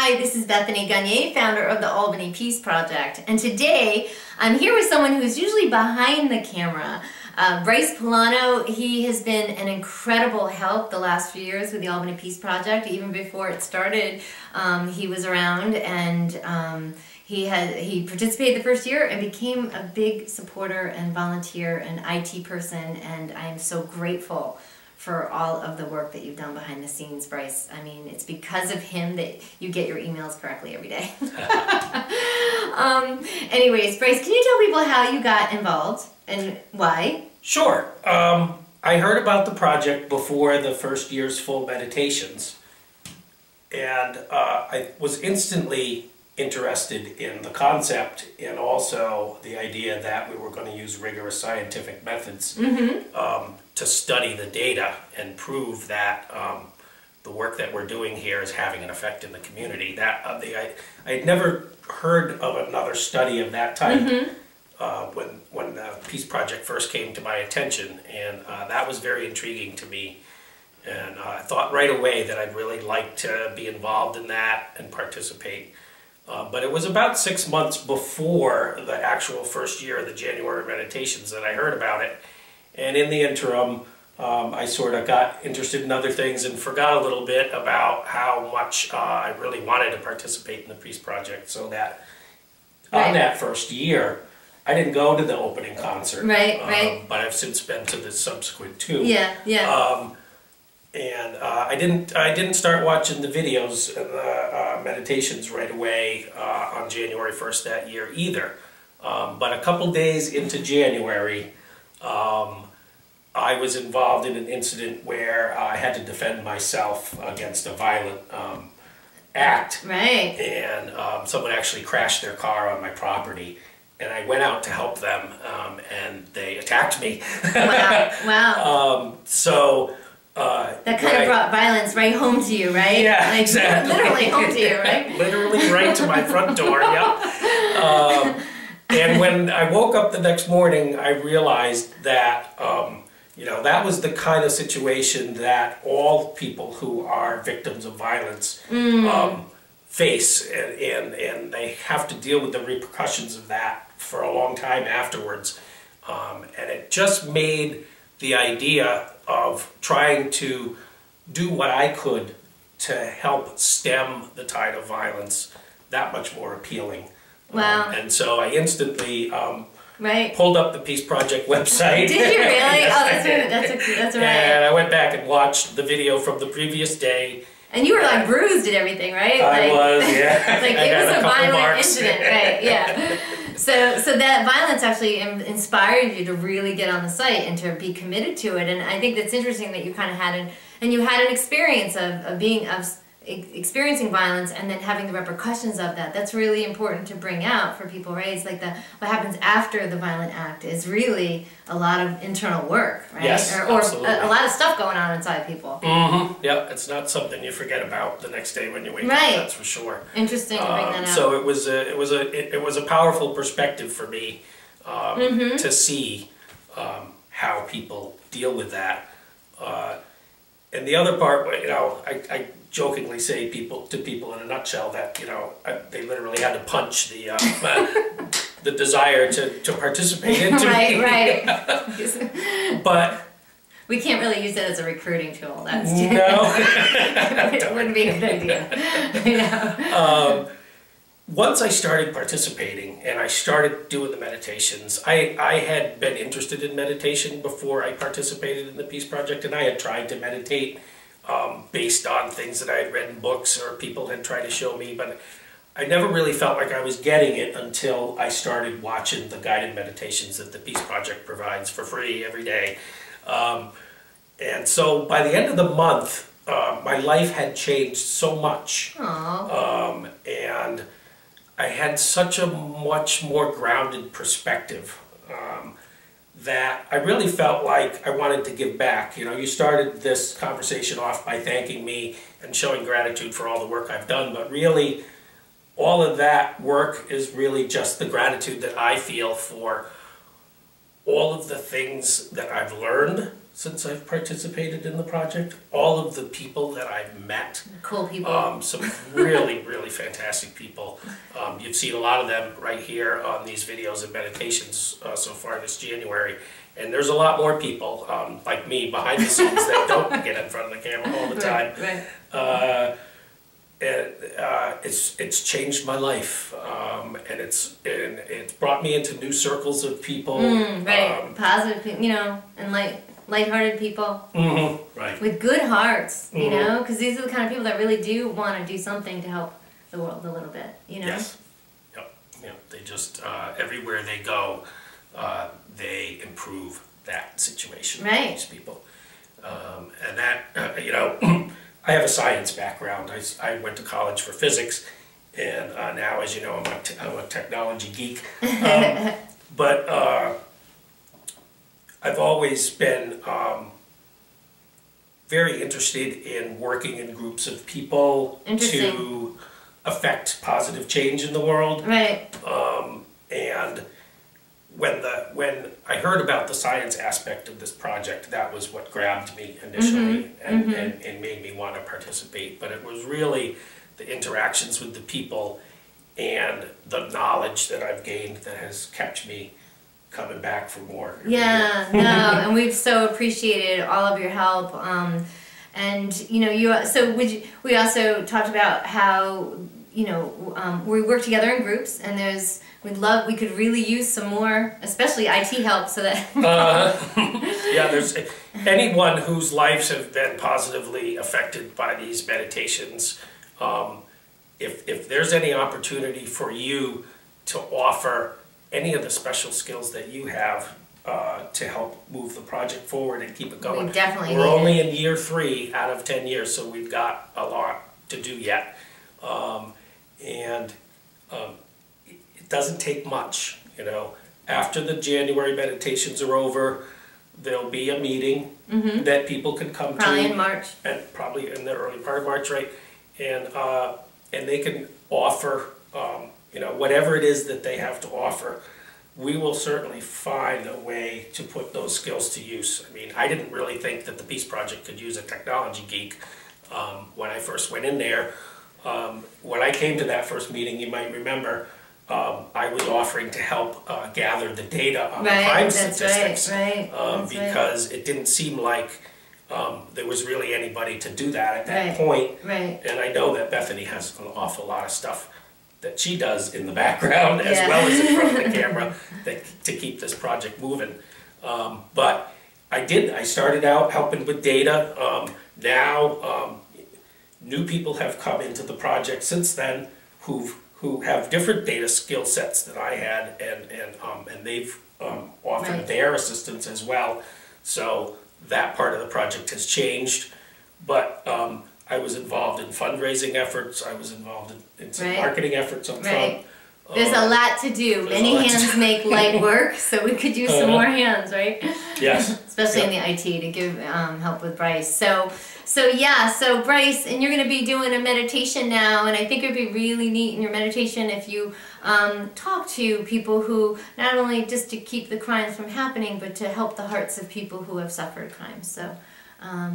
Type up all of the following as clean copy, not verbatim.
Hi, this is Bethany Gagné, founder of the Albany Peace Project, and today I'm here with someone who's usually behind the camera. Bryce Pullano. He has been an incredible help the last few years with the Albany Peace Project. Even before it started, he was around, and he participated the first year and became a big supporter and volunteer and IT person, and I am so grateful for all of the work that you've done behind the scenes, Bryce. I mean, it's because of him that you get your emails correctly every day. Anyways, Bryce, can you tell people how you got involved and why? Sure. I heard about the project before the first year's full meditations, and I was instantly interested in the concept and also the idea that we were going to use rigorous scientific methods to study the data and prove that the work that we're doing here is having an effect in the community. That I had never heard of another study of that type when the Peace Project first came to my attention, and that was very intriguing to me. And I thought right away that I'd really like to be involved in that and participate. But it was about 6 months before the actual first year of the January meditations that I heard about it. And in the interim, I sort of got interested in other things and forgot a little bit about how much I really wanted to participate in the Peace Project. So that on that first year, I didn't go to the opening concert. But I've since been to the subsequent two. And I didn't start watching the videos and the meditations right away on January 1st that year either. But a couple days into January, I was involved in an incident where I had to defend myself against a violent act. And someone actually crashed their car on my property. And I went out to help them, and they attacked me. So that kind of brought violence right home to you, right? Yeah, like, exactly. Literally home to you, right? Literally right to my front door, yep. And when I woke up the next morning, I realized that, you know, that was the kind of situation that all people who are victims of violence face, and they have to deal with the repercussions of that for a long time afterwards. And it just made the idea of trying to do what I could to help stem the tide of violence that much more appealing. And so I instantly pulled up the Peace Project website. Did you really? Oh, that's right. And I went back and watched the video from the previous day. And you were like bruised and everything, right? I was, yeah. Like it was a violent incident, right? Yeah. So that violence actually inspired you to really get on the site and to be committed to it. And I think that's interesting that you kind of had an experience of experiencing violence and then having the repercussions of that. That's really important to bring out for people, right? It's like what happens after the violent act is really a lot of internal work, right? Yes, or a lot of stuff going on inside people. Yeah, it's not something you forget about the next day when you wake up. That's for sure. Interesting to bring that out. So it was a powerful perspective for me to see how people deal with that. And the other part, you know, I jokingly say to people in a nutshell that, you know, they literally had to punch the the desire to participate into right. But we can't really use it as a recruiting tool. That's it wouldn't be a good idea. Once I started participating and I started doing the meditations, I had been interested in meditation before I participated in the Peace Project, and I had tried to meditate based on things that I had read in books or people had tried to show me, but I never really felt like I was getting it until I started watching the guided meditations that the Peace Project provides for free every day. And so by the end of the month, my life had changed so much. And I had such a much more grounded perspective that I really felt like I wanted to give back. You know, you started this conversation off by thanking me and showing gratitude for all the work I've done, but really all of that work is really just the gratitude that I feel for all of the things that I've learned since I've participated in the project. All of the people that I've met, Cool people. some really, really fantastic people. You've seen a lot of them right here on these videos and meditations so far this January. And there's a lot more people like me behind the scenes that don't get in front of the camera all the time. Right. It's changed my life, and it's brought me into new circles of people. Right. Positive, you know, and lighthearted people. Right. With good hearts, you know, because these are the kind of people that really do want to do something to help the world a little bit, you know. Yes. Yep. They just everywhere they go, they improve that situation. Right. These people, and that you know. I have a science background. I went to college for physics, and now, as you know, I'm a technology geek. But I've always been very interested in working in groups of people to affect positive change in the world. Right. And when I heard about the science aspect of this project, that was what grabbed me initially and made me want to participate. But it was really the interactions with the people and the knowledge that I've gained that has kept me coming back for more. Yeah, no, and we've so appreciated all of your help. And you know, we also talked about how, you know, we work together in groups, and we could really use some more, especially IT help, so that yeah, there's anyone whose lives have been positively affected by these meditations. If there's any opportunity for you to offer any of the special skills that you have to help move the project forward and keep it going, we definitely we're only in year 3 out of 10 years, so we've got a lot to do yet. It doesn't take much, you know. After the January meditations are over, there'll be a meeting that people can come to. Probably in March. And probably in the early part of March, right? And they can offer, you know, whatever it is that they have to offer. We will certainly find a way to put those skills to use. I mean, I didn't really think that the Peace Project could use a technology geek when I first went in there. When I came to that first meeting, you might remember, I was offering to help gather the data on the crime statistics, because it didn't seem like there was really anybody to do that at that point. Right. And I know that Bethany has an awful lot of stuff that she does in the background as well as in front of the camera to keep this project moving. But I started out helping with data. Now new people have come into the project since then who have different data skill sets than I had, and they've offered their assistance as well. So that part of the project has changed. But I was involved in fundraising efforts. I was involved in some marketing efforts up front. There's a lot to do. Many hands make light work, so we could use some more hands, right? Yes. Especially in the IT to give help with Bryce. So Bryce, and you're going to be doing a meditation now, and I think it would be really neat in your meditation if you talk to people who, not only just to keep the crimes from happening, but to help the hearts of people who have suffered crimes. So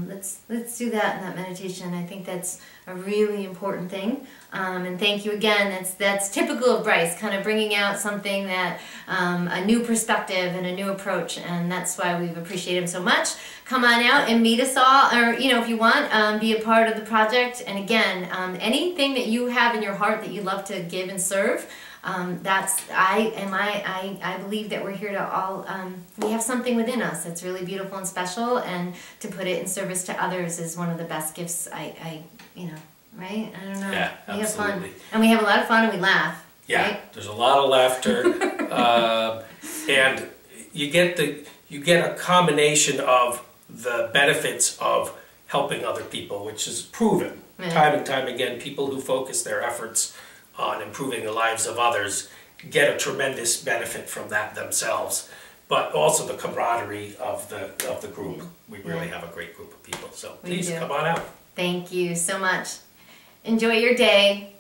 let's do that in that meditation. I think that's a really important thing. And thank you again. That's typical of Bryce, kind of bringing out something that a new perspective and a new approach, and that's why we've appreciated him so much. Come on out and meet us all, or if you want, be a part of the project. And again, anything that you have in your heart that you love to give and serve. I believe that we're here to all, we have something within us that's really beautiful and special, and to put it in service to others is one of the best gifts right? I don't know. Yeah, we absolutely. have fun. And we have a lot of fun and we laugh. Yeah, right? There's a lot of laughter. And you get a combination of the benefits of helping other people, which is proven time and time again. People who focus their efforts on improving the lives of others get a tremendous benefit from that themselves, but also the camaraderie of the group. We really have a great group of people, so please come on out. Thank you so much. Enjoy your day.